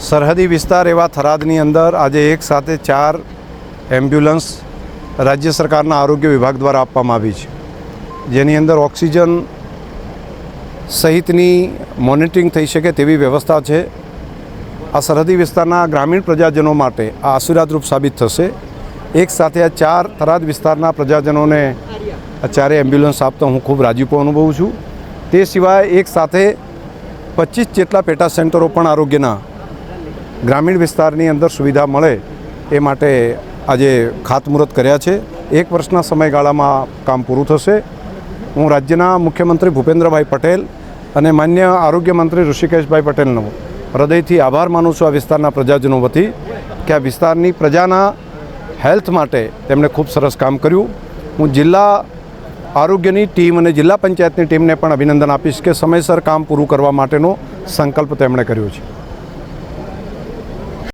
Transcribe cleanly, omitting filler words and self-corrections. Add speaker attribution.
Speaker 1: સરહદી વિસ્તાર એવા થરાદની અંદર આજે એક સાથે 4 એમ્બ્યુલન્સ રાજ્ય સરકારના આરોગ્ય વિભાગ દ્વારા આપવામાં આવી છે, જેની અંદર ઓક્સિજન સહિતની મોનિટરિંગ થઈ શકે તેવી વ્યવસ્થા છે. આ સરહદી વિસ્તારના ગ્રામીણ પ્રજાજનો માટે આ આશીર્વાદરૂપ સાબિત થશે. એક સાથે આ 4 થરાદ વિસ્તારના પ્રજાજનોને આ 4 એમ્બ્યુલન્સ આપતો હું ખૂબ રાજીપો અનુભવું છું. તે સિવાય એક સાથે 25 જેટલા પેટા સેન્ટરો પણ આરોગ્યના ગ્રામીણ વિસ્તારની અંદર સુવિધા મળે એ માટે આજે ખાતમુહૂર્ત કર્યા છે. 1 વર્ષના સમયગાળામાં કામ પૂરું થશે. હું રાજ્યના મુખ્યમંત્રી ભૂપેન્દ્રભાઈ પટેલ અને માન્ય આરોગ્ય મંત્રી ઋષિકેશભાઈ પટેલનો હૃદયથી આભાર માનું છું આ વિસ્તારના પ્રજાજનો વતી કે આ વિસ્તારની પ્રજાના હેલ્થ માટે તેમણે ખૂબ સરસ કામ કર્યું. હું જિલ્લા આરોગ્યની ટીમ અને જિલ્લા પંચાયતની ટીમને પણ અભિનંદન આપીશ કે સમયસર કામ પૂરું કરવા માટેનો સંકલ્પ તેમણે કર્યો છે.